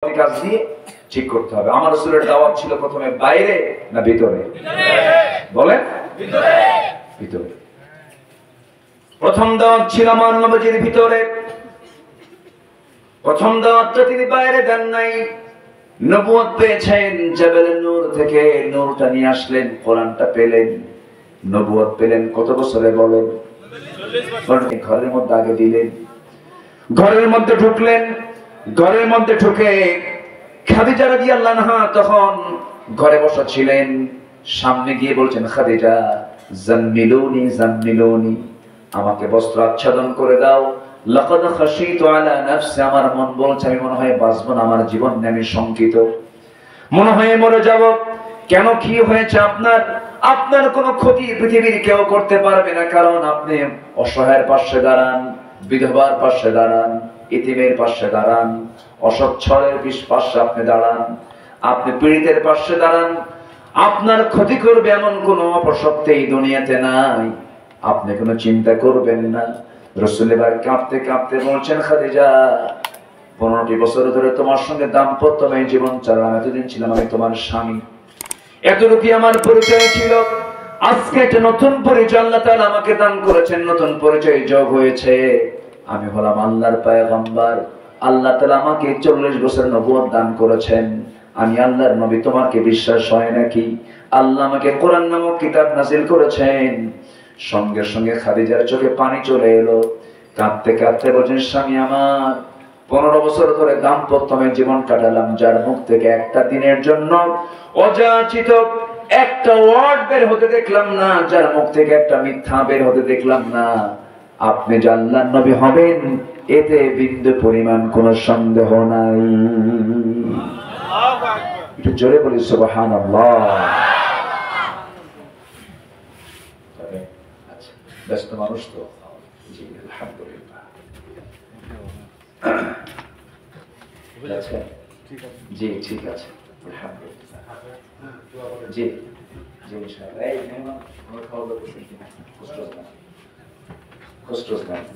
কাজ দিয়ে ঠিক করতে হবে। আমার রাসূলের দাওয়াত ছিল প্রথমে বাইরে না ভিতরে? বলেন ভিতরে। প্রথম দাওয়াত ছিল আমার নবীর ভিতরে। প্রথম দাওয়াতটা তিনি বাইরে দেন নাই। নবুয়ত পেয়েছেন জাবালে নূর থেকে, নূরটা নিয়ে আসলেন, কোরআনটা পেলেন, নবুয়ত পেলেন কত বছরে বলেন? 40 বছর। ঘরের মধ্যে আগে দিলেন, ঘরের মধ্যে ঢুকলেন, ঘরের মধ্যে ঢুকে খাদিজা রাদিয়াল্লাহু আনহা তখন ঘরে বসা ছিলেন। সামনে গিয়ে বলছেন, খাদিজা জাম্মিলুনি জাম্মিলুনি, আমাকে বস্ত্র আচ্ছাদন করে দাও। লাকাদ খাশিতু আলা নাফসি, আমার মন বলছে আমি মনে হয় বাঁচবো না, আমার জীবন আমি শঙ্কিত, মনে হয় মরে যাব। কেন, কি হয়েছে আপনার? আপনার কোনো ক্ষতি পৃথিবীর কেউ করতে পারবে না, কারণ আপনি অসহায়ের পাশে দাঁড়ান, বিধবার পাশে দাঁড়ান, ইতিমের পাশে দাঁড়ান, অসচ্ছলের পাশে আপনি দাঁড়ান, আপনি পীড়িতের পাশে দাঁড়ান। আপনার ক্ষতি করবে এমন কোনো অপশক্তি এই দুনিয়াতে নাই, আপনি কোনো চিন্তা করবেন না। রাসূল এবার কাঁপতে কাঁপতে বলছেন, খাদিজা 15টি বছর ধরে তোমার সঙ্গে দাম্পত্যময় জীবন চালাম, এতদিন ছিলাম আমি তোমার স্বামী, এতটুকু আমার পরিচয় ছিল। আজকে একটা নতুন পরিচয় আল্লাহ তাআলা আমাকে দান করেছেন, নতুন পরিচয় যোগ হয়েছে। আমি হলাম আল্লাহর পয়গম্বর। আল্লাহ তাআলা আমাকে 40 বছর নবুয়ত দান করেছেন। আমি আল্লাহর নবী, তোমাকে বিশ্বাস হয় নাকি? আল্লাহ আমাকে কোরআন নামক কিতাব নাযিল করেছেন। সঙ্গে সঙ্গে খাদিজার চোখে পানি চলে এলো। কাঁদতে কাঁদতে বলছেন, স্বামী আমার, 15 বছর ধরে দাম্পত্যময় জীবন কাটালাম, যার মুখ থেকে একটা দিনের জন্য অযাচিত একটা ওয়ার্ড বের হতে দেখলাম না, যার মুখ থেকে একটা মিথ্যা বের হতে দেখলাম না। আপনি যে আল্লাহর নবী হবেন এতে বিন্দু পরিমাণ কোনো সন্দেহ নাই। একটু জোরে বলি সুবহানাল্লাহ। আচ্ছা, ব্যস্ত মানুষ তো, জি আলহামদুলিল্লাহ। জি ঠিক আছে, আলহামদুলিল্লাহ। জি জি ইনশাআল্লাহ। এই মেহমান আমরা খাওয়া দাওয়া করছি কিনা?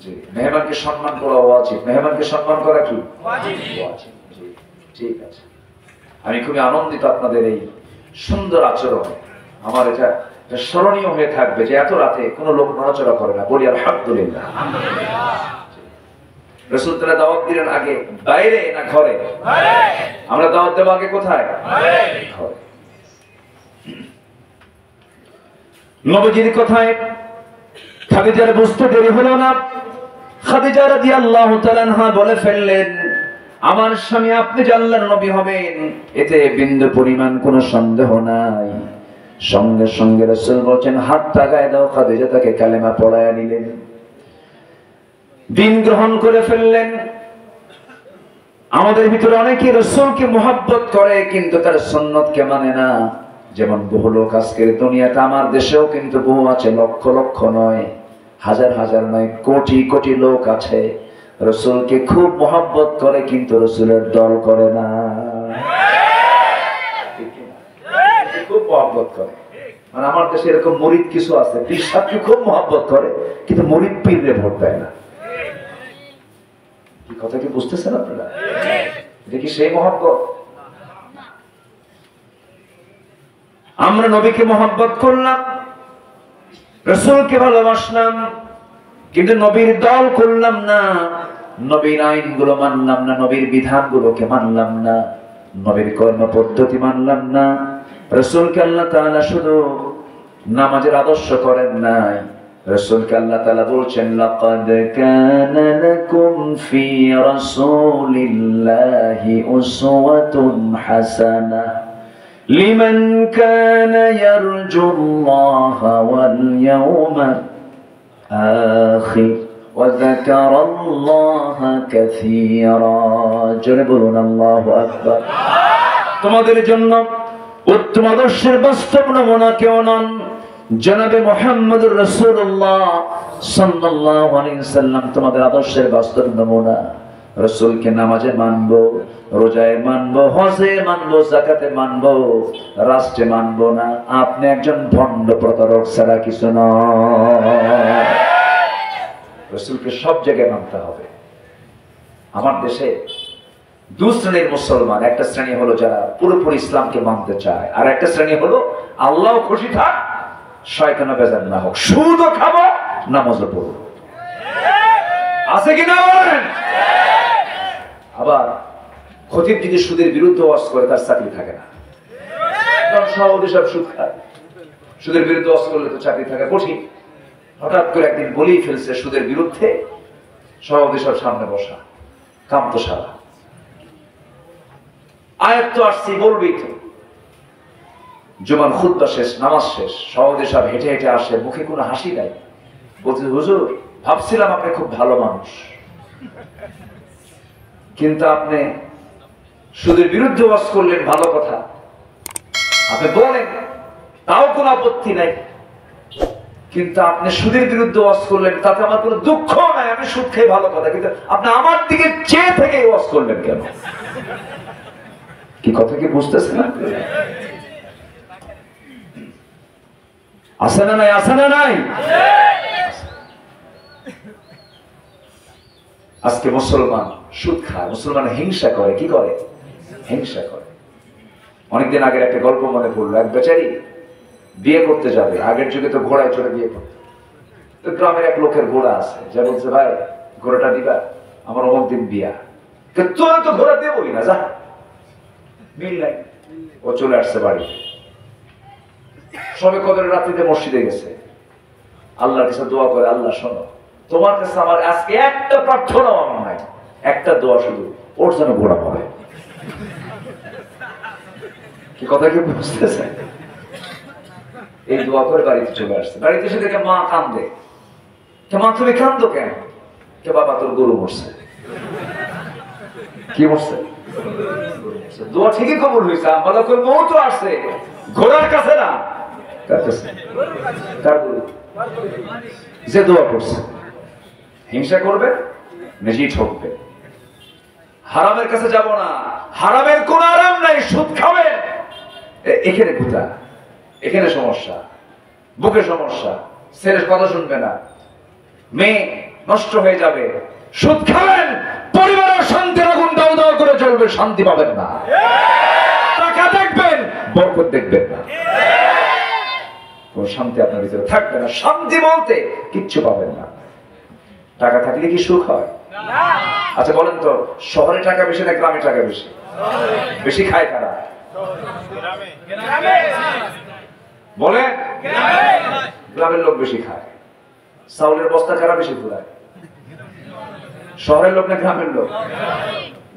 জি, মেহমানকে সম্মান করা উচিত। মেহমানকে সম্মান করা কি ওয়াজিব? জি ঠিক আছে। আমি খুবই আনন্দিত আপনাদের এই সুন্দর আচরণ। আমার এটা স্মরণীয় হয়ে থাকবে যে এত রাতে কোনো লোক নড়াচড়া করে না। বলি আলহামদুলিল্লাহ। রাসূল তাআলা দাওয়াত দিলেন আগে বাইরে না ঘরে? ঘরে। আমরা দাওয়াত দেব আগে কোথায়? ঘরে। ঘরে। নবীজির কথায় খাদিজার বুঝতে দেরি হলো না। খাদিজা রাদিয়াল্লাহু তাআলা আনহা বলে ফেললেন, আমার স্বামী আপনি যে আল্লাহর নবী হবেন এতে বিন্দু পরিমাণ কোনো সন্দেহ নাই। সঙ্গে সঙ্গে রাসূল বলেন, হাতটা গায়ে দাও। খাদিজা তাকে কালেমা পড়ায়া নিলেন, দিন গ্রহণ করে ফেললেন। আমাদের ভিতরে অনেকে রাসূলকে মুহাব্বত করে কিন্তু তার সুন্নতকে মানে না। যেমন বহু লোক আজকের দুনিয়াতে, আমার দেশেও কিন্তু বহু আছে, লক্ষ লক্ষ নয়, হাজার হাজার নয়, কোটি কোটি লোক আছে রাসূলকে খুব মুহাব্বত করে কিন্তু রাসূলের দল করে না। খুব মুহাব্বত করে, মানে আমার দেশে এরকম মুরিদ কিছু আছে, পীর সাহেবকে খুব মুহাব্বত করে কিন্তু মুরিদ পীরে ভোট দেয় না। কি কথা কি বুঝতেছেন আপনারা? দেখি সেই মুহাব্বত। আমরা নবীকে মুহাব্বত করলাম, রাসূলকে ভালোবাসলাম, কিন্তু নবীর দল করলাম না, নবীর আইনগুলো মানলাম না, নবীর বিধানগুলোকে মানলাম না, নবীর কর্ম পদ্ধতি মানলাম না। রাসূলকে আল্লাহ তাআলা শুধু নামাজের আদর্শ করেন নাই, রাসূলকে আল্লাহ তাআলা বলছেন, লাকাদ কানা লাকুম ফি রাসূলিল্লাহি উসওয়াতুন হাসানাহ লিমান কানা ইয়ারজুল্লাহা ওয়াল ইয়াওমাল আখির ওয়া যাকারাল্লাহা কাসীরা। জোরে বলুন আল্লাহু আকবার। তোমাদের জন্য উত্তম আদর্শের বাস্তব নমুনা কেউ নন, জনাবে মুহাম্মদুর রাসূলুল্লাহ সাল্লাল্লাহু আলাইহি ওয়াসাল্লাম তোমাদের আদর্শের বাস্তব নমুনা। রাসূলকে নামাজে মানবো, রোজায় মানবো, হজে মানবো, যাকাতে মানবো, রাষ্ট্রে মানবো না। আপনি একজন ভণ্ড প্রতারক ছাড়া কিছু নয়। রাসূলকে সব জায়গায় মানতে হবে। আমার দেশে দু শ্রেণীর মুসলমান, একটা শ্রেণী হলো যারা পুরোপুরি ইসলামকে মানতে চায়, আর একটা শ্রেণী হলো আল্লাহ খুশি থাক শয়তানও বেজার না হোক, সুদও খাবো নামাজও পড়বো। আছে কিনা বলেন? আবার খতিব যদি সুদের বিরুদ্ধে ওয়াজ করে তার চাকরি থাকে না, কারণ সভাপতি সব সুদ খায়, সুদের বিরুদ্ধে ওয়াজ করলে তো চাকরি থাকা কঠিন। হঠাৎ করে একদিন বলেই ফেলছে সুদের বিরুদ্ধে, সভাপতি সব সামনে বসা, কাম তো সারা, আয়াত তো আসছি বলবেই তো। জুমার খুতবা শেষ, নামাজ শেষ, সভাপতি সব হেঁটে হেঁটে আসে, মুখে কোনো হাসি নাই, বলছে হুজুর ভাবছিলাম আপনি খুব ভালো মানুষ, কিন্তু আপনি সুদের বিরুদ্ধে ওয়াজ করলেন, ভালো কথা আপনি বলেন, তাও কোনো আপত্তি নাই, কিন্তু আপনি সুদের বিরুদ্ধে ওয়াজ করলেন তাতে আমার কোনো দুঃখ নাই, আমি সুদ খেয়ে ভালো কথা, কিন্তু আপনি আমার দিকে চেয়ে থেকে ওয়াজ করলেন কেন? কি কথা কি বুঝতেছেন? আছে না নাই? আছে না নাই? আজকে মুসলমান সুদ খায়, মুসলমান হিংসা করে। কি করে? হিংসা করে। অনেকদিন আগের একটা গল্প মনে পড়লো, এক বেচারি বিয়ে করতে যাবে, আগের যুগে তো ঘোড়ায় চড়ে বিয়ে করতে, তো গ্রামের এক লোকের ঘোড়া আছে, যা বলছে ভাই ঘোড়াটা দিবা, আমার অমুক দিন বিয়া, তোরা তো ঘোড়া দিয়ে বলি না, যা মিল নাই। ও চলে আসছে বাড়ি, সবে কদরের রাত্রিতে মসজিদে গেছে, আল্লাহর কাছে দোয়া করে, আল্লাহ শোনো, তোমার কাছে আমার আজকে একটা প্রার্থনাও আমার নাই, একটা দোয়া শুধু, ওর যেন ঘোড়া পড়ে। কি কথা কি বুঝতেছে? এই দোয়া করে বাড়িতে চলে আসছে, বাড়িতে এসে দেখে মা কান্দে। মা তুমি কান্দো কেন? কে বাবা তোর গরু মরছে। কি মরছে? দোয়া ঠিকই কবুল হয়েছে, আমাদের মৌ তো আসছে, ঘোড়ার কাছে না, কার কাছে? কার গরু? যে দোয়া করছে। হিংসা করবে, নিজেই ঠকবে। হারামের কাছে যাব না, হারামের কোন আরাম নাই, সুদ খাবে, এখানে গুতা, এখানে সমস্যা, বুকে সমস্যা, ছেলের কথা শুনবে না, মেয়ে নষ্ট হয়ে যাবে। সুদ খাবেন, পরিবারের শান্তির আগুন দাও দাও করে চলবে, শান্তি পাবেন না। টাকা দেখবেন, বরকত দেখবেন না, কোন শান্তি আপনার ভিতরে থাকবে না। শান্তি বলতে কিচ্ছু পাবেন না। টাকা থাকলে কি সুখ হয়? আচ্ছা বলেন তো, শহরে টাকা বেশি না গ্রামে টাকা বেশি? বেশি খায় কারা? বলে গ্রামের লোক বেশি খায়। চাউলের বস্তা কারা বেশি ঘুরায়? শহরের লোক না গ্রামের লোক?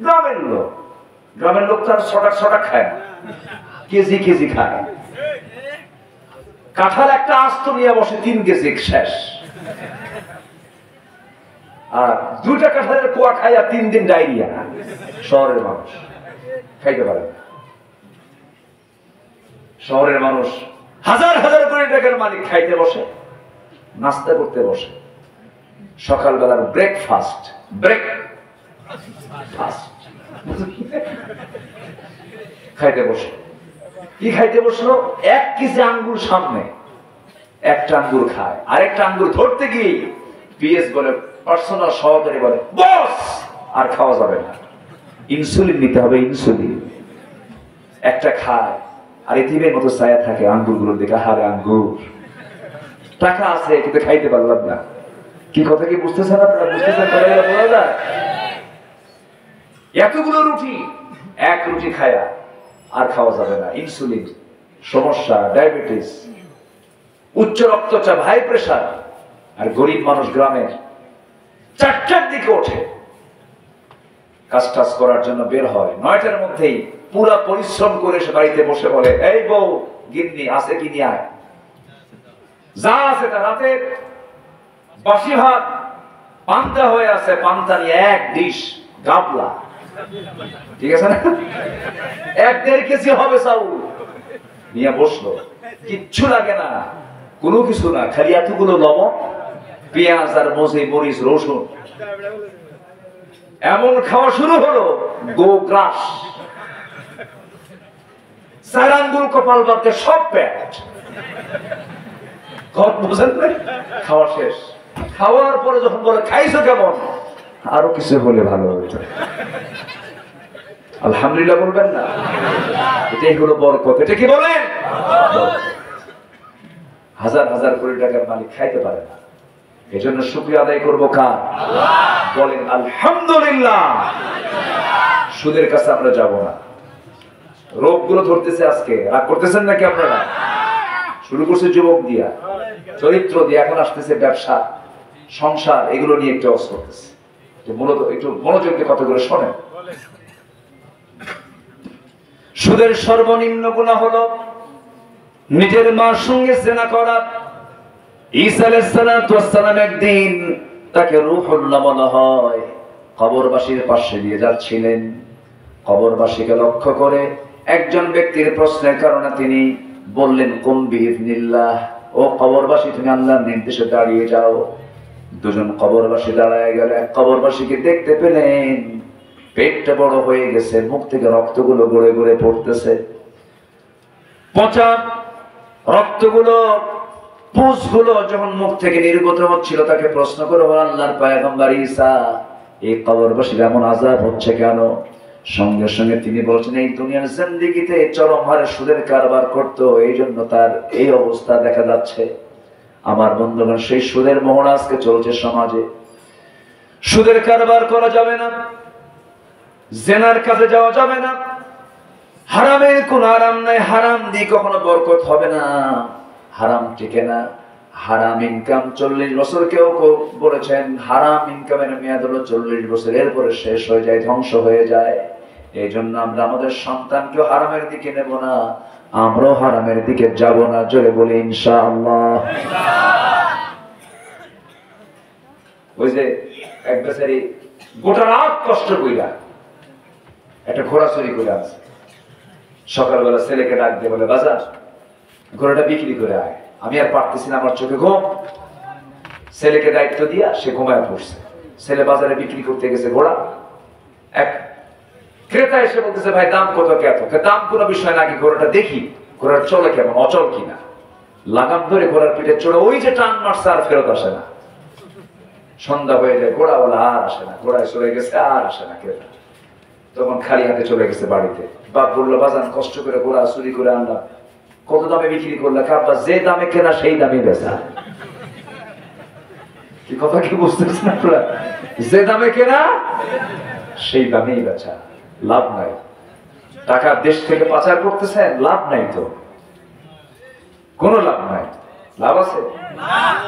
গ্রামের লোক। গ্রামের লোক তার ছটাক খায়, কেজি কেজি খায়। কাঁঠাল একটা আস্ত নিয়ে বসে 3 কেজি শেষ, আর 2টা কাঁঠালের কোয়া খাইয়া 3 দিন ডায়রিয়া। শহরের মানুষ খাইতে পারে না। শহরের মানুষ হাজার হাজার কোটি টাকার মালিক খাইতে বসে, নাস্তা করতে বসে, সকালবেলার ব্রেকফাস্ট খাইতে বসে। কি খাইতে বসলো? 1 কেজি আঙ্গুর সামনে, একটা আঙ্গুর খায়, আরেকটা আঙ্গুর ধরতে গিয়ে পিএস বলে, পার্সোনাল সহকারী বলে, বস আর খাওয়া যাবে না, ইনসুলিন নিতে হবে, ইনসুলিন। একটা খায়, আর এতিমের মতো ছায়া থাকে আঙ্গুর গুলোর দিকে, হারে আঙ্গুর, টাকা আছে কিন্তু খাইতে পারলাম না। কি কথা কি বুঝতেছেন আপনারা? বুঝতেছেন? বলা যায় এতগুলো রুটি, 1 রুটি খায়া আর খাওয়া যাবে না, ইনসুলিন, সমস্যা, ডায়াবেটিস, উচ্চ রক্তচাপ, হাই প্রেসার। আর গরিব মানুষ গ্রামের 4টার দিকে ওঠে, কাজ টাজ করার জন্য বের হয়, 9টার মধ্যেই পুরা পরিশ্রম করে সে বাড়িতে বসে বলে, এই বউ গিন্নি আছে কি নিয়ে আয়, যা আছে তা। রাতে বাসি ভাত পান্তা হয়ে আছে, পান্তা নিয়ে 1 ডিশ গাবলা, ঠিক আছে না, 1-1.5 কেজি হবে চাউল নিয়ে বসলো। কিচ্ছু লাগে না, কোনো কিছু না, খালি এতগুলো লবণ, পেঁয়াজ আর মরিচ, রসুন। এমন খাওয়া শুরু হলো, গো গ্রাস, 4 আঙ্গুল কপাল বাদে সব পেট। বুঝেন না? খাওয়া শেষ। খাওয়ার পরে যখন বলে খাইছো কেমন, আরো কিছু হলে ভালো হতো, আলহামদুলিল্লাহ বলবেন না? এটাই হলো বরকত। এটা কি বলেন? হাজার হাজার কোটি টাকার মালিক খাইতে পারে না, এজন্য শুকরিয়া আদায় করবো কার? বলেন আলহামদুলিল্লাহ। সুদের কাছে আমরা যাব না। রোগগুলো ধরতেছে আজকে, রাগ করতেছেন নাকি আপনারা? শুরু করছে যুবক দিয়া, চরিত্র দিয়ে, এখন আসতেছে ব্যবসা, সংসার, এগুলো নিয়ে একটু অবস্থা করতেছে। মূলত একটু মনোযোগ দিয়ে কথাগুলো শোনেন। সুদের সর্বনিম্ন গুনাহ হলো নিজের মার সঙ্গে জিনা করা। ঈসা আলাইহিস সালাম একদিন তাকে রূহুল্লাহ বলা হয়, কবরবাসীর পাশে দিয়ে যাচ্ছিলেন। কবরবাসীকে লক্ষ্য করে একজন ব্যক্তির প্রশ্নের কারণে তিনি বললেন, কুম বিইذনিল্লাহ, ও কবরবাসী তুমি আল্লাহর নির্দেশে দাঁড়িয়ে যাও। দুজন কবরবাসী দাঁড়ায় গেল। এক কবরবাসীকে দেখতে পেলেন পেটটা বড় হয়ে গেছে, মুখ থেকে রক্তগুলো গড়ে গড়ে পড়তেছে। পচা রক্তগুলো, পুঁজগুলো যখন মুখ থেকে নির্গত হচ্ছিল, তাকে প্রশ্ন করে, আল্লাহর পয়গম্বর ঈসা, এই কবরবাসীর এমন আযাব হচ্ছে কেন? সঙ্গে সঙ্গে তিনি বলছেন, এই দুনিয়ার জিন্দেগিতে চরম হারে সুদের কারবার করতো, এই জন্য তার এই অবস্থা দেখা যাচ্ছে। আমার বন্ধুগণ, সেই সুদের মোহর আজকে চলছে সমাজে। সুদের কারবার করা যাবে না, জেনার কাছে যাওয়া যাবে না, হারামের কোন আরাম নাই, হারাম দিয়ে কখনো বরকত হবে না, হারাম টিকে না। হারাম ইনকাম 40 বছর, কেউ কেউ বলেছেন হারাম ইনকামের মেয়াদ হলো 40 বছর, এরপরে শেষ হয়ে যায়, ধ্বংস হয়ে যায়। এই জন্য আমরা আমাদের সন্তানকেও হারামের দিকে নেব না, আমরাও হারামের দিকে যাব না। জোরে বলি ইনশাআল্লাহ। ওই যে এক বেচারি গোটা রাত কষ্ট কইরা একটা ঘোড়া চুরি করে আছে, সকালবেলা ছেলেকে ডাক দিয়ে বলে, বাজার ঘোড়াটা বিক্রি করে আয়, আমি আর পারতেছি না, আমার চোখে ঘুম। ছেলেকে দায়িত্ব দিয়া সে ঘুমায় পড়ছে। ছেলে বাজারে বিক্রি করতে গেছে ঘোড়া। এক ক্রেতা এসে বলতেছে, ভাই দাম কত? এত? দাম কোনো বিষয় না, আগে ঘোড়াটা দেখি, ঘোড়ার চলে কেমন, অচল কিনা। লাগাম ধরে ঘোড়ার পিঠে চড়ে ওই যে টান মারছে, আর ফেরত আসে না। সন্ধ্যা হয়ে যায়, ঘোড়াওয়ালা আর আসে না, ঘোড়ায় চলে গেছে, আর আসে না ক্রেতা। তখন খালি হাতে চলে গেছে বাড়িতে। বাপ বললো, বাজান কষ্ট করে ঘোড়া চুরি করে আনলাম, কত দামে বিক্রি করলে? আব্বা, যে দামে কেনা সেই দামে বেচা। কি কথা কি বুঝতেছেন আপনারা? যে দামে কেনা সেই দামেই বেচা, লাভ নাই। টাকা দেশ থেকে পাচার করতেছেন, লাভ নাই তো, কোনো লাভ নাই। লাভ আছে?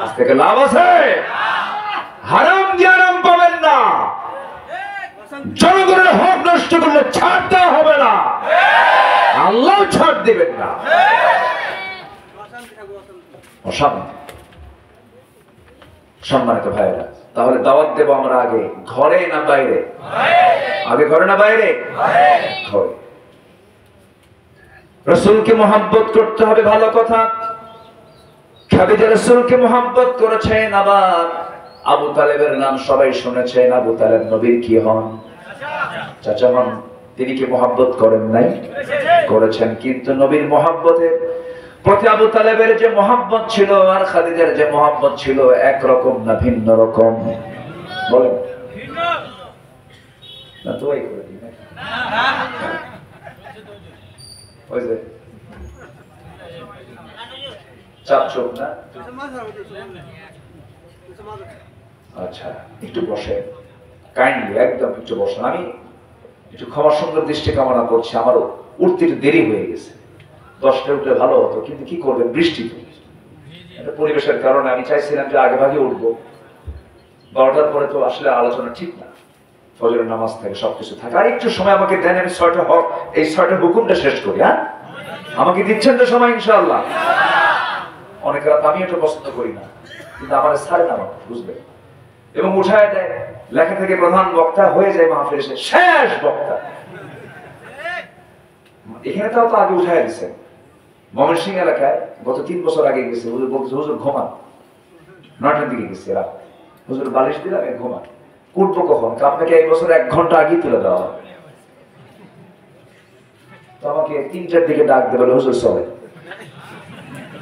আজ থেকে লাভ আছে? হারাম দিয়ে আরাম পাবেন না। জনগণের হক নষ্ট করলে ছাড় দেওয়া হবে না, আল্লাহ ছাড় দিবেন না। সম্মানিত ভাইরা, তাহলে দাওয়াত দেব আমরা আগে ঘরে না বাইরে? আগে ঘরে না বাইরে? ঘরে। রাসূলকে মহব্বত করতে হবে, ভালো কথা। খাদিজা রাসূলকে মহব্বত করেছেন। আবার আবু তালেবের নাম সবাই শুনেছেন। আবু তালেব নবীর কি হন? চাচা হন। তিনি কি মহব্বত করেন নাই? করেছেন। কিন্তু নবীর মহব্বতের প্রতি আবু তালেবের যে মহব্বত ছিল আর খাদিজার যে মহব্বত ছিল, একরকম না ভিন্ন রকম? বলেন না তো। ওই যে চাপ চোখ না। আচ্ছা, একটু বসে, কাইন্ডলি একদম একটু বসেন। আমি একটু ক্ষমা সুন্দর দৃষ্টি কামনা করছি, আমারও উঠতে একটু দেরি হয়ে গেছে। 10টায় উঠলে ভালো হতো, কিন্তু কি করবেন, বৃষ্টি একটা পরিবেশের কারণে আমি চাইছিলাম যে আগে ভাগে উঠবো। 12টার পরে তো আসলে আলোচনা ঠিক না, ফজরের নামাজ থাকে, সবকিছু থাকে। আর একটু সময় আমাকে দেন, আমি 6টা এই 6টার হুকুমটা শেষ করি। হ্যাঁ, আমাকে দিচ্ছেন তো সময় ইনশাআল্লাহ? অনেক রাত আমি এটা পছন্দ করি না, কিন্তু আমার ছাড়ে না, বুঝবেন। এবং উঠায় দেয়, লেখা থেকে প্রধান বক্তা হয়ে যায় মাহফিলে শেষ বক্তা। এখানে তাও তো আগে উঠায় দিচ্ছেন। ময়মনসিংহ এলাকায় গত 3 বছর আগে গেছে, হুজুর বলছে, হুজুর ঘুমান। 9টার দিকে গেছে রাত, হুজুর বালিশ দিলাম, ঘুমান। উঠবো কখন? আপনাকে এই বছর 1 ঘন্টা আগে তুলে দেওয়া হবে। তো আমাকে 3টার দিকে ডাক দেবে, হুজুর চলে।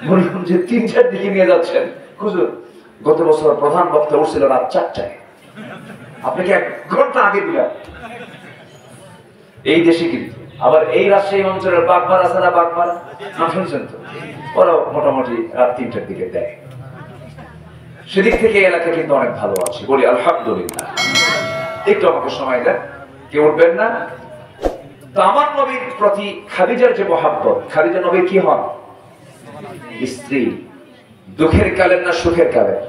বললাম যে 3টার দিকে নিয়ে যাচ্ছেন হুজুর, গত বছর প্রধান বক্তা উঠছিল রাত 4টায়, আপনাকে 1 ঘন্টা আগে দিলাম। এই দেশে কিন্তু আবার এই রাজশাহী অঞ্চলের বাগমারা আছে না, বাগমারা নাম শুনছেন তো? ওরা মোটামুটি রাত 3টার দিকে দেয়। সেদিক থেকে এলাকা কিন্তু অনেক ভালো আছে, বলি আলহামদুলিল্লাহ। একটু আমাকে সময় দেন, কেউ উঠবেন না। তো আমার নবীর প্রতি খাদিজার যে মহাব্বত, খাদিজা নবীর কি হন? স্ত্রী। দুঃখের কালের না সুখের কালের?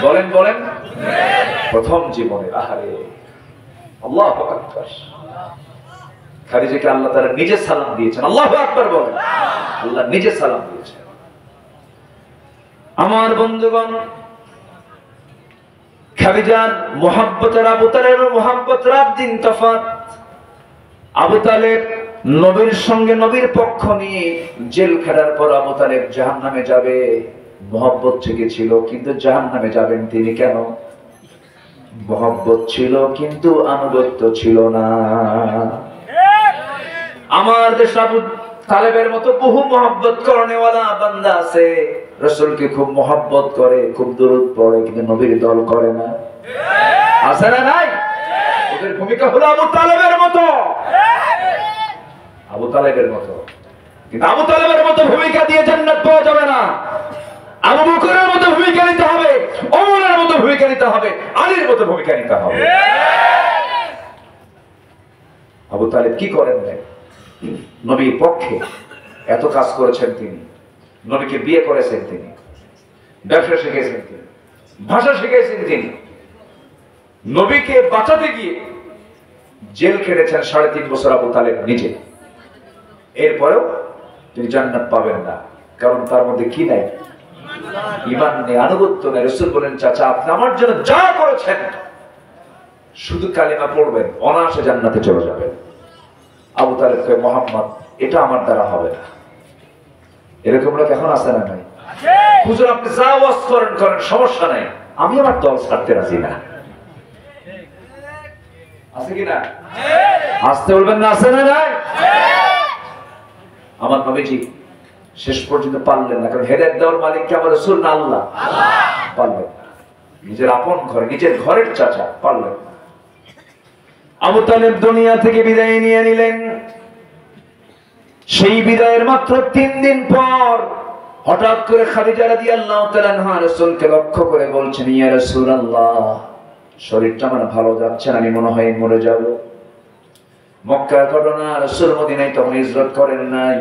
বলেন বলেন। প্রথম জীবনে আহারে আল্লাহু আকবার, খাদিজাকে আল্লাহ তাআলা নিজে সালাম দিয়েছেন। আল্লাহু আকবার বলেন। আল্লাহ নিজে সালাম দিয়েছেন। আমার বন্ধুগণ, খাদিজার মুহাব্বতের আবু তালেবের মুহাব্বত রাত দিন তফাৎ। আবু তালেব নবীর সঙ্গে নবীর পক্ষ নিয়ে জেল খাটার পর আবু তালেব জাহান্নামে যাবে, মুহাব্বত থেকে ছিল, কিন্তু জাহান্নামে যাবেন তিনি কেন? মুহাব্বত ছিল কিন্তু আনুগত্য ছিল না। আমার দেশে আবু তালেবের মতো বহু মুহাব্বত করনেওয়ালা বান্দা আছে, রাসূলকে খুব মুহাব্বত করে, খুব দরুদ পড়ে, কিন্তু নবীর দল করে না। আছে না নাই? ওদের ভূমিকা হলো আবু তালেবের মতো, আবু তালেবের মতো। কিন্তু আবু তালেবের মতো ভূমিকা দিয়ে জান্নাত পাওয়া যাবে না। আবু বকরের মতো ভূমিকা নিতে হবে, ওমরের মতো ভূমিকা নিতে হবে, আলীর মতো ভূমিকা নিতে হবে। আবু তালেব কি করেন না? নবীর পক্ষে এত কাজ করেছেন তিনি, নবীকে বিয়ে করেছেন তিনি, ব্যবসা শিখেছেন তিনি, ভাষা শিখেছেন তিনি, নবীকে বাঁচাতে গিয়ে জেল খেটেছেন 3.5 বছর আবু তালেব নিজে। এরপরেও তিনি জান্নাত পাবেন না, কারণ তার মধ্যে কি নাই? ঈমান নেই, আনুগত্য নেই। রাসূল বলেন, চাচা আপনি আমার জন্য যা করেছেন, শুধু কালিমা পড়বেন, অনায়াসে জান্নাতে চলে যাবেন। আবু তালেব কয়, মুহাম্মদ এটা আমার দ্বারা হবে না। এরকম লোক এখন আছে না নাই? হুজুর আপনি যা ওয়াজ করেন করেন, সমস্যা নাই, আমি আমার দল ছাড়তে রাজি না। আছে কি না? আসতে বলবেন না, আছে না নাই? আমার নবীজি শেষ পর্যন্ত পারলেন না, কারণ হেদায়েত দেওয়ার মালিক কি আমার রাসূল না আল্লাহ? পারলেন না। নিজের আপন ঘরে, নিজের ঘরের চাচা পারলেন না। আবু তালেব দুনিয়া থেকে বিদায় নিয়ে নিলেন। সেই বিদায়ের মাত্র 3 দিন পর হঠাৎ করে খাদিজা রাদিয়াল্লাহু তাআলা আনহা রাসূলকে লক্ষ্য করে বলছেন, ইয়া রাসূলুল্লাহ, শরীরটা আমার ভালো যাচ্ছে না, আমি মনে হয় মরে যাব। মক্কার ঘটনা, রাসূল মদিনায় তখন হিজরত করেন নাই।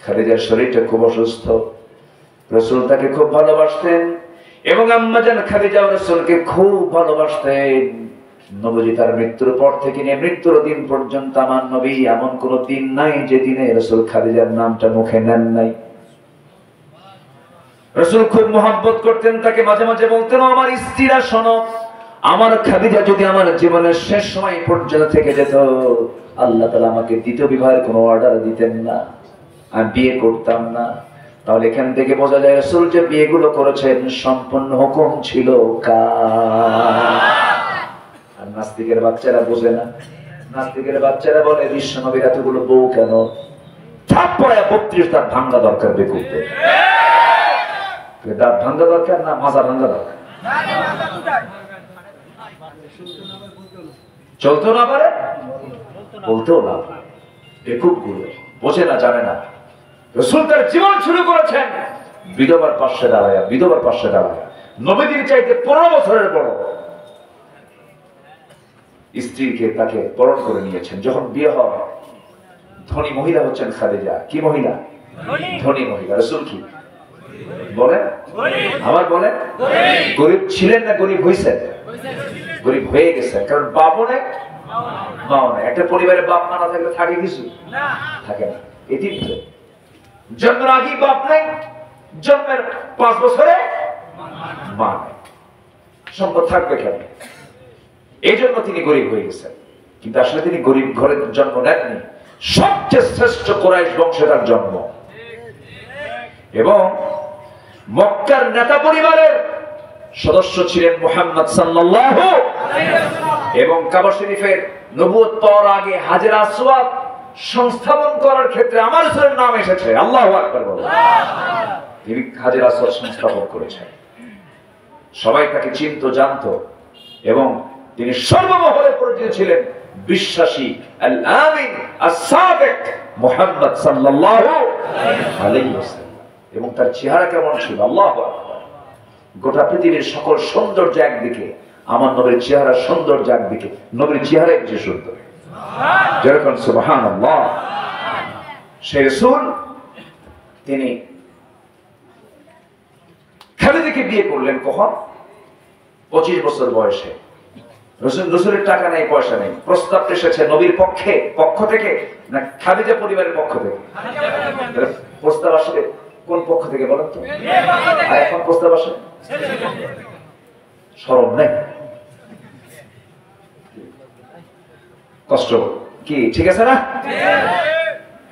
খাদিজার শরীরটা খুব অসুস্থ, রাসূল তাকে খুব ভালোবাসতেন এবং আম্মা জান খাদিজা রাসূলকে খুব ভালোবাসতেন। নবী তার মৃত্যুর পর থেকে নিয়ে মৃত্যুর দিন পর্যন্ত আমার নবী এমন কোন দিন নাই যে দিনে রাসূল খাদিজার নামটা মুখে নেন নাই। রাসূল খুব মহব্বত করতেন তাকে, মাঝে মাঝে বলতেন, আমার স্ত্রীরা শোনো, আমার খাদিজা যদি আমার জীবনের শেষ সময় পর্যন্ত থেকে যেত, আল্লাহ তাআলা আমাকে দ্বিতীয় বিবাহের কোনো অর্ডার দিতেন না, আমি বিয়ে করতাম না। তাহলে এখান থেকে বোঝা যায় রাসূল যে বিয়েগুলো করেছেন সম্পূর্ণ হুকুম ছিল কার? আর নাস্তিকের বাচ্চারা বোঝে না। নাস্তিকের বাচ্চারা বলে, বিশ্ব নবীর এতগুলো বউ কেন? থাপ্পড়ে 32 দাঁত ভাঙা দরকার বেকুবতে। দাঁত ভাঙা দরকার না মাজা ভাঙা দরকার? চলতো না পারে, বলতেও না, বেকুব গুলো বোঝে না, জানে না। রাসূল তার জীবন শুরু করেছেন বিধবার পাশে দাঁড়ায়, বিধবার পাশে দাঁড়ায়। নবীজির চাইতে 15 বছরের বড় স্ত্রীকে তাকে বরণ করে নিয়েছেন। যখন বিয়ে হয়, ধনী মহিলা হচ্ছেন খাদিজা। কি মহিলা? ধনী মহিলা। রাসূল কি বলেন? আবার বলেন, গরিব ছিলেন না গরিব হয়েছেন? গরিব হয়ে গেছেন, কারণ বাপও নেই মাও নেই। একটা পরিবারের বাপ মা না থাকলে থাকে কিছু? থাকে না। এটির তো জন্মের আগেই বাপ নেই, জন্মের 5 বছরে মা নেই, সম্পদ থাকবে কেন? এই জন্য তিনি গরিব হয়ে গেছেন। কিন্তু আসলে তিনি গরিব ঘরে জন্ম নেননি, সবচেয়ে শ্রেষ্ঠ কুরাইশ বংশে তার জন্ম। এবং মক্কার নেতা পরিবারের সদস্য ছিলেন মুহাম্মদ সাল্লাল্লাহু আলাইহি ওয়াসাল্লাম। এবং কাবা শরীফের নবুয়ত পাওয়ার আগে হাজরা আসওয়াদ সংস্থাপন করার ক্ষেত্রে আমার রাসূলের নাম এসেছে। আল্লাহু আকবার বলেন। তিনি হাজরা আসওয়াদ সংস্থাপন করেছেন, সবাই তাকে চিনতো, জানতো এবং তিনি সর্বমহলে পরিচিত ছিলেন বিশ্বাসী আল আমিন as-সাদিক মুহাম্মদ সাল্লাল্লাহু আলাইহি ওয়াসাল্লাম। এবং তার চেহারা কেমন ছিল, আল্লাহু আকবার। গোটা পৃথিবীর সকল সৌন্দর্য একদিকে, আমার নবীর চেহারা সৌন্দর্য একদিকে। নবীর চেহারা বেশি সুন্দর, যেরকম সুবহানাল্লাহ। সেই রাসূল তিনি খালিদাকে বিয়ে করলেন কখন? 25 বছর বয়সে। রসুলের টাকা নেই, পয়সা নেই। প্রস্তাব এসেছে নবীর পক্ষ থেকে না খাদিজা পরিবারের পক্ষ থেকে? প্রস্তাব আসলে কোন পক্ষ থেকে বলেন তো? আর এখন প্রস্তাব আসে শরম নেই, কষ্ট কি? ঠিক আছে না?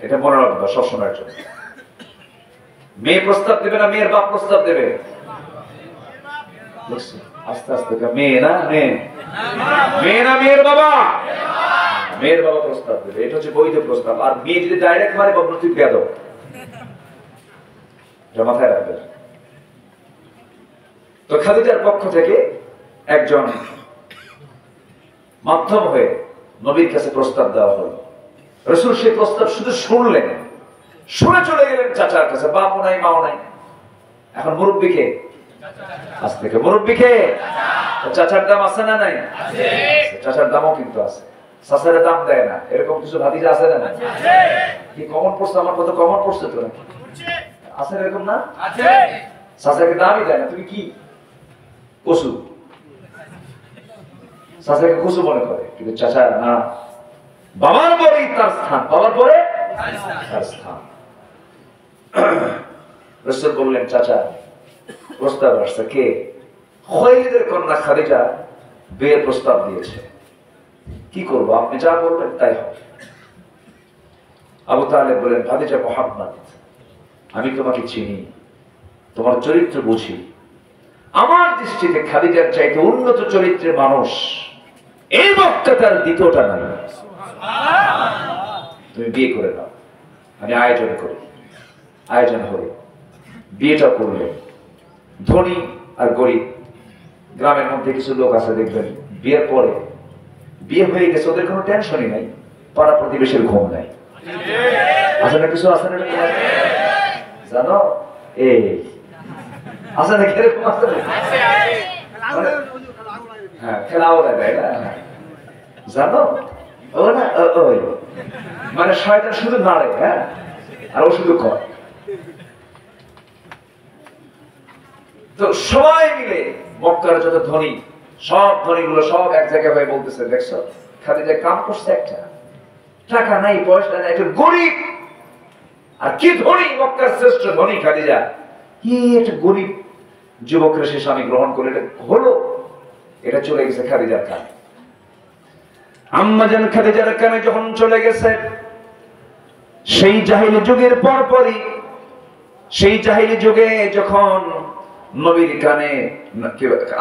এটা মনে রাখবো সবসময়ের জন্য। মেয়ে প্রস্তাব দেবে না মেয়ের বাপ প্রস্তাব দেবে? আস্তে আস্তে মেয়ে না মেয়ের বাবা, মেয়ের বাবা প্রস্তাব দেবে। এটা হচ্ছে বৈধ প্রস্তাব। আর মেয়ে যদি ডাইরেক্ট মারে বাবু তুই বেয়াদব, মাথায় রাখবে। তো খাদিজার পক্ষ থেকে একজন মাধ্যম হয়ে নবীর কাছে প্রস্তাব দেওয়া হলো। রাসূল সেই প্রস্তাব শুধু শুনলেন, শুনে চলে গেলেন চাচার কাছে। বাপও নাই, মাও নাই। এখন মুরব্বীকে, আজ থেকে মুরব্বীকে, চাচার দাম আছে না নাই? চাচার দামও কিন্তু আছে, চাচার দাম দেয় না। এরকম কিছু ভাতিজা আছে না? কি কমন পড়ছে? আমার কত কমন পড়ছে তো নাকি আছে এরকম না? চাচাকে দামই দেয় না। তুমি কি কসু? চাচাকে কসু মনে করে, কিন্তু চাচা না, বাবার পরেই তার স্থান, বাবার পরে তার স্থান। রাসূল বললেন, চাচা প্রস্তাব আসছে। কে? খুয়াইলিদের কন্যা খাদিজা বিয়ের প্রস্তাব দিয়েছে। কি করব? আপনি যা বলবেন তাই হবে। আবু তালেব বলেন, খাদিজা মুহাম্মদ, আমি তোমাকে চিনি, তোমার চরিত্র বুঝি। আমার দৃষ্টিতে খাদিজার চাইতে উন্নত চরিত্রের মানুষ এই মক্কা তার দ্বিতীয়টা নাই। তুমি বিয়ে করে নাও। আমি আয়োজন করি, আয়োজন হলো, বিয়েটা করলে। ধনী আর গরিব গ্রামের মধ্যে কিছু লোক আছে, দেখবেন বিয়ের পরে, বিয়ে হয়ে গেছে, ওদের কোনো টেনশনই নাই, পাড়া প্রতিবেশীর ঘুম নাই। আছে না কিছু? আছে না জানো? এই আছে না কিরকম আছে? হ্যাঁ, খেলাও দেয় না, জানো? ও না, ওই মানে শয়তান শুধু নাড়ে, হ্যাঁ, আর ও শুধু করে। তো সবাই মিলে মক্কার যত ধনী, সব ধনীগুলো সব এক জায়গায় হয়ে বলতেছে, দেখছো খাদিজা কাম করছে, একটা টাকা নাই, পয়সা নাই, একটা গরিব। আর কি ধনী, মক্কার শ্রেষ্ঠ ধনী খাদিজা, কি একটা গরিব যুবকের সে স্বামী গ্রহণ করে। এটা হলো, এটা চলে গেছে খাদিজার কানে। আম্মাজান খাদিজার কানে যখন চলে গেছে, সেই জাহিলি যুগের পরপরই, সেই জাহিলি যুগে যখন নবীর কানে,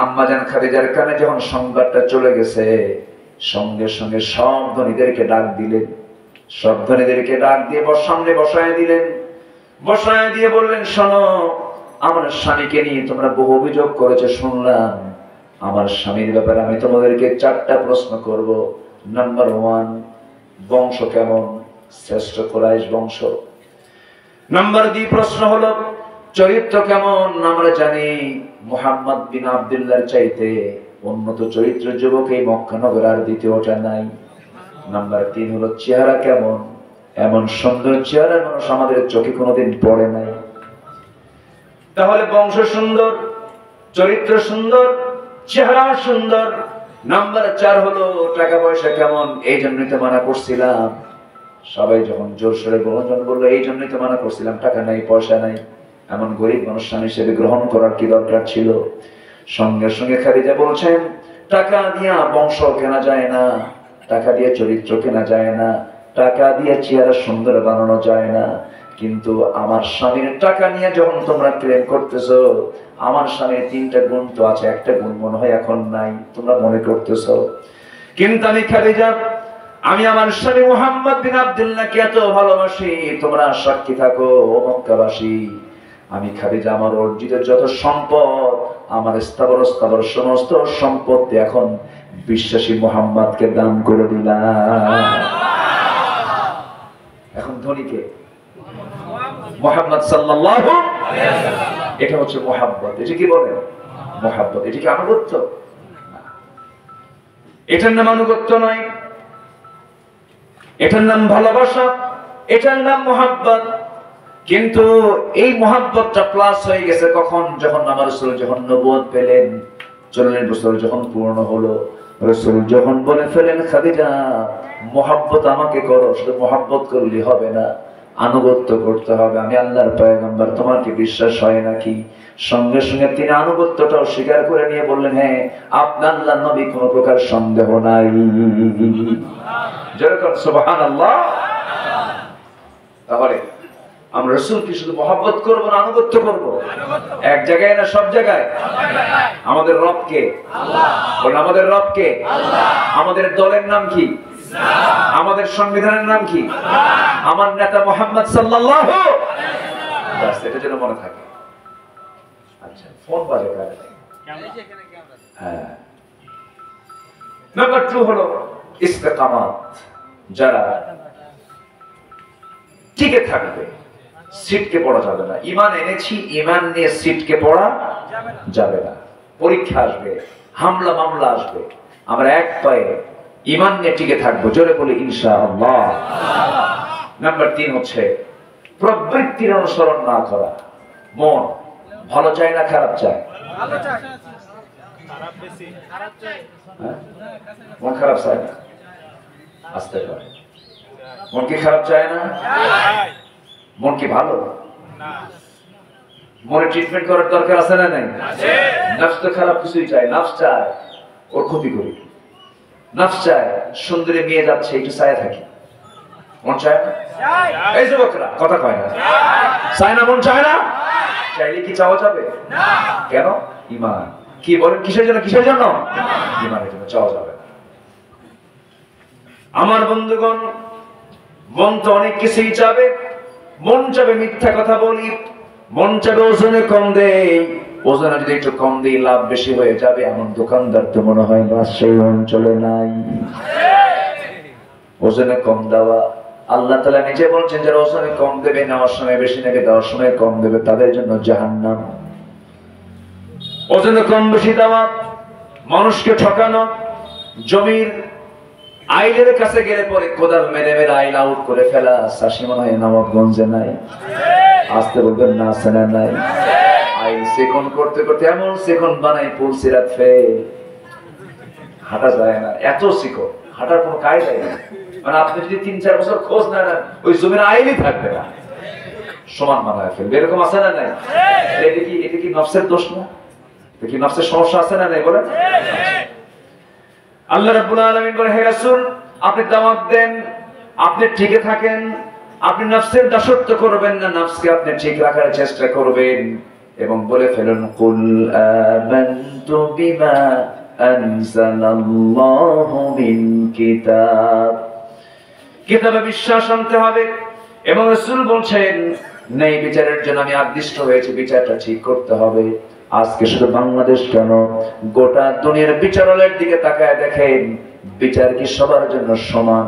আম্মাজান খাদিজার কানে যখন সংবাদটা চলে গেছে, সঙ্গে সঙ্গে সব ধনীদেরকে ডাক দিলেন। সব ধনীদেরকে ডাক দিয়ে সামনে বসায় দিলেন। বসায় দিয়ে বললেন, শোনো, আমার স্বামীকে নিয়ে তোমরা বহু অভিযোগ করেছো শুনলাম। আমার স্বামীর ব্যাপারে আমি তোমাদেরকে 4টা প্রশ্ন করব। নাম্বার 1, বংশ কেমন? শ্রেষ্ঠ কুরাইশ বংশ। নাম্বার 2 প্রশ্ন হলো, চরিত্র কেমন? আমরা জানি মুহাম্মদ বিন আব্দুল্লাহর চাইতে উন্নত চরিত্র যুবক এই মক্কা নগর আর দ্বিতীয়টা নাই। নাম্বার 3 হলো, চেহারা কেমন? এমন সুন্দর চেহারা মানুষ আমাদের চোখে কোনোদিন পড়ে নাই। তাহলে বংশ সুন্দর, চরিত্র সুন্দর, চেহারা সুন্দর। নাম্বার 4 হলো, টাকা পয়সা কেমন? এই জন্যই তো মানা করছিলাম। সবাই যখন জোর সরে বহুজন বললো, এই জন্যই তো মানা করছিলাম, টাকা নাই, পয়সা নাই, এমন গরিব মানুষ স্বামী হিসেবে গ্রহণ করার কি দরকার ছিল? সঙ্গে সঙ্গে খাদিজা বলছেন, টাকা দিয়া বংশ কেনা যায় না, টাকা দিয়ে চরিত্র কেনা যায় না, টাকা দিয়ে চেহারা সুন্দর বানানো যায় না। কিন্তু আমার স্বামীর টাকা নিয়ে যখন তোমরা প্রেম করতেছো, আমার স্বামীর 3টা গুণ তো আছে, একটা গুণ মনে হয় এখন নাই, তোমরা মনে করতেছো। কিন্তু আমি খাদিজা, আমি আমার স্বামী মুহাম্মদ বিন আব্দুল্লাহকে এত ভালোবাসি, তোমরা সাক্ষী থাকো ও মক্কাবাসী। আমি খাদিজা আমার অর্জিত যত সম্পদ, আমার স্থাবর সমস্ত সম্পত্তি এখন বিশ্বাসী মুহাম্মদকে দান করে দিলাম। এখন ধনীকে মুহাম্মদ সাল্লাল্লাহু আলাইহি ওয়াসাল্লাম, এটা হচ্ছে মুহাব্বত। এটা কি বলেন? মুহাব্বত। এটা কি আনুগত্য? এটার নাম আনুগত্য নয়, এটার নাম ভালোবাসা, এটার নাম মুহাব্বত। কিন্তু এই মুহাব্বতটা প্লাস হয়ে গেছে কখন? যখন আমার রাসূল যখন নবুয়ত পেলেন, 40 বছর যখন পূর্ণ হলো, রাসূল যখন বলে ফেলেন, খাদিজা মুহাব্বত আমাকে করো। শুধু মুহাব্বত করলে হবে না, আনুগত্য করতে হবে। আমি আল্লাহর পয়গম্বর, তোমার কি বিশ্বাস হয় নাকি? সঙ্গে সঙ্গে তিনি আনুগত্যটাও স্বীকার করে নিয়ে বললেন, হ্যাঁ আপনার আল্লাহর নবী, কোনো প্রকার সন্দেহ নাই। যেরকম সুবহানাল্লাহ। তাহলে আমরা রাসূলকে শুধু মহব্বত করব না আনুগত্য করব? এক জায়গায় না সব জায়গায়? আমাদের রব কে? আল্লাহ। বলেন আমাদের রব কে? আল্লাহ। আমাদের দলের নাম কি? ইসলাম। আমাদের সংবিধানের নাম কি? কোরআন। আমার নেতা মুহাম্মদ সাল্লাল্লাহু আলাইহি ওয়াসাল্লাম। বাস এটা যেন মনে থাকে। আচ্ছা, ফোন বাজে কারে? হ্যাঁ। নাম্বার 2 হলো ইস্তেকামাত। যারা টিকে থাকবে, সিটকে পড়া যাবে না। ঈমান এনেছি, ঈমান নিয়ে সিটকে পড়া যাবে না। পরীক্ষা আসবে, হামলা মামলা আসবে, আমরা এক পায়ে ঈমান নিয়ে টিকে থাকবো। জোরে বলি ইনশাআল্লাহ। নাম্বার 3 হচ্ছে প্রবৃত্তির অনুসরণ না করা। মন ভালো চায় না খারাপ চায়? ভালো চায়। খারাপ বেশি? খারাপ চায়। মন খারাপ চায় না? আস্তে করে। মন কি খারাপ চায় না? চায়। মন কি ভালো না? মনে ট্রিটমেন্ট করার দরকার আছে না নাই? আছে। নফস তো খারাপ কিছুই চায়। নফস চায় ওর ক্ষতি করি, নফস চায় সুন্দরী মেয়ে যাচ্ছে একটু চায় থাকি। মন চায় না? চায়। এই যুবকরা কথা কয় না? চায় না? মন চায় না? চাইলে কি চাওয়া যাবে না? কেন? ঈমান। কি বলেন কিসের জন্য? কিসের জন্য? ঈমানের জন্য চাওয়া যাবে না। আমার বন্ধুগণ, মন তো অনেক কিছুই চাবে। মন চাবে মিথ্যা কথা বলি, মন চাবে ওজনে কম দেই, ওজনে যদি একটু কম দিই লাভ বেশি হয়ে যাবে। এমন দোকানদার তো মনে হয় রাজশাহী অঞ্চলে নাই। ওজনে কম দেওয়া, আল্লাহ তাআলা নিজে বলছেন যারা ওজনে কম দেবে, নেওয়ার সময় বেশি নেবে, দেওয়ার সময় কম দেবে, তাদের জন্য জাহান্নাম। ওজনে কম বেশি দেওয়া, মানুষকে ঠকানো, জমির আইলের কাছে গেলে পরে কোদাল মেরে মেরে আইল আউট করে ফেলা। শাসি মনে হয় নবাবগঞ্জে নাই? আসতে বলবেন না, আছে না নাই? আইল সেকন করতে করতে এমন সেকন বানাই পুলসিরাত ফেল, হাঁটা যায় না। এত শিখো, হাঁটার কোনো কায়দাই নেই। মানে আপনি যদি 3-4 বছর খোঁজ না নেন, ওই জমির আইলই থাকবে না, সমান বানায় ফেলবে। এরকম আছে না নাই? এটা কি নফসের দোষ না? এটা কি নফসের সমস্যা আছে না নাই বলেন? আল্লাহ রাব্বুল আলামিন বলেন, হে রাসূল আপনি দাওয়াত দেন, আপনি টিকে থাকেন, আপনি নফসের দাসত্ব করবেন না, নফসকে আপনি ঠিক রাখার চেষ্টা করবেন। এবং বলে ফেলুন, কুল আমানতু বিমা আনজালাল্লাহু মিন কিতাব। কিতাবে বিশ্বাস আনতে হবে। এবং রাসূল বলছেন, ন্যায় বিচারের জন্য আমি আদিষ্ট হয়েছি, বিচারটা ঠিক করতে হবে। আজকে শুধু বাংলাদেশ কেন, গোটা দুনিয়ার বিচারালয়ের দিকে তাকায় দেখেন, বিচার কি সবার জন্য সমান?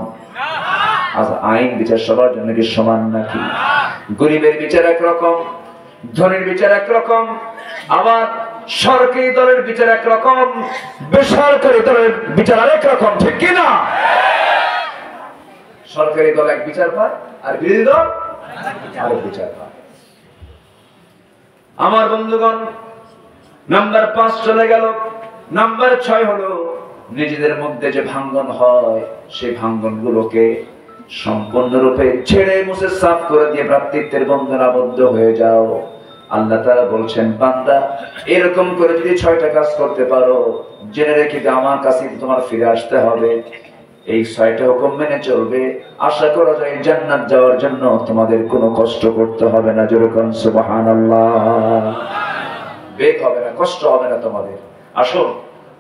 আজ আইন বিচার সবার জন্য কি সমান নাকি? গরিবের বিচার একরকম, ধনীর বিচার একরকম, আবার সরকারি দলের বিচার একরকম, বেসরকারি দলের বিচার আরেক রকম, ঠিক কিনা? সরকারি দল এক বিচার পায়, আর বিরোধী দল আরেক বিচার পায়। আমার বন্ধুগণ, নাম্বার 5 চলে গেল। নাম্বার 6 হলো নিজেদের মধ্যে যে ভাঙ্গন হয়, সেই ভাঙ্গন গুলোকে সম্পূর্ণরূপে ছেড়ে মুছে সাফ করে দিয়ে ভ্রাতৃত্বের বন্ধনে আবদ্ধ হয়ে যাও। আল্লাহ তাআলা বলছেন, বান্দা এরকম করে যদি 6টা কাজ করতে পারো, জেনে রেখে যে আমার কাছে তোমার ফিরে আসতে হবে। এই 6টা হুকুম মেনে চলবে, আশা করা যায় জান্নাত যাওয়ার জন্য তোমাদের কোনো কষ্ট করতে হবে না। জোরে বলুন সুবহানাল্লাহ। বেগ হবে না, কষ্ট হবে না তোমাদের। আসুন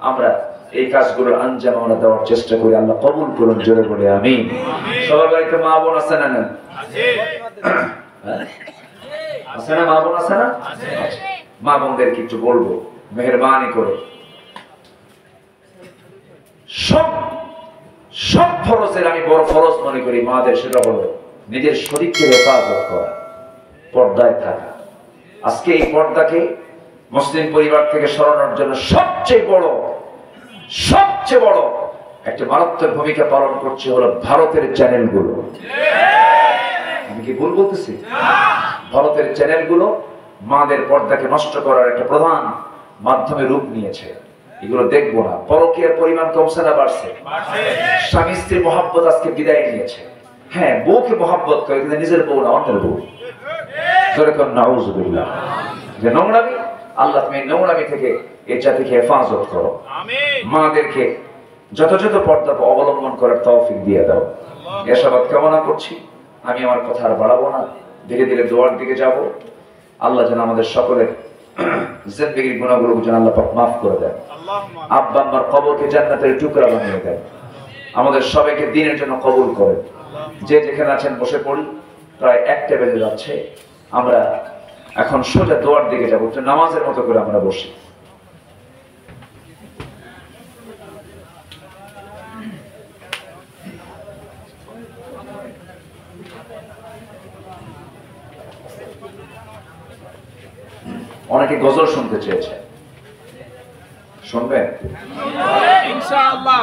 আমরা এই কাজগুলোর আঞ্জাম আমরা দেওয়ার চেষ্টা করি। আল্লাহ কবুল করুন। জোরে বলে আমিন। সবার বাড়িতে মা বোন আছে না? না আছে না? মা বোন আছে না? মা বোনদের কিছু বলবো, মেহেরবানি করে সব সব ফরজের আমি বড় ফরজ মনে করি মাদের, সেটা হলো নিজের শরীরকে হেফাজত করা, পর্দায় থাকা। আজকে এই পর্দাকে মুসলিম পরিবার থেকে সরানোর জন্য সবচেয়ে বড় একটা মারাত্মক ভূমিকা পালন করছে হলো ভারতের চ্যানেলগুলো। আমি কি ভুল বলতেছি? ভারতের চ্যানেলগুলো মাদের পর্দাকে নষ্ট করার একটা প্রধান মাধ্যমে রূপ নিয়েছে। এগুলো দেখবো না। পরকীয়ার পরিমাণ কমছে না বাড়ছে? স্বামী স্ত্রীর মহাব্বত আজকে বিদায় নিয়েছে। হ্যাঁ, বউকে মহাব্বত করে, কিন্তু নিজের বউ না, অন্যের বউ। নাউযুবিল্লাহ। যে নোংরামি, আল্লাহ তুমি নোংরামি থেকে এই জাতিকে হেফাজত করো। মাদেরকে যথাযথ পর্দা অবলম্বন করার তৌফিক দিয়ে দাও। এসবাদ কামনা করছি। আমি আমার কথা আর বাড়াবো না, ধীরে ধীরে দোয়ার দিকে যাব। আল্লাহ যেন আমাদের সকলের জিন্দেগির গুনাহগুলো যেন আল্লাহ পাক মাফ করে দেন। আব্বা আম্মার কবরকে জান্নাতের টুকরা বানিয়ে দেন। আমাদের সবাইকে দিনের জন্য কবুল করেন। যে যেখানে আছেন বসে পড়ি, প্রায় 1টা বেজে যাচ্ছে। আমরা এখন সোজা দোয়ার দিকে যাবো। নামাজের মতো করে আমরা বসি। অনেকে গজল শুনতে চেয়েছে, শুনবেন ইনশাআল্লাহ।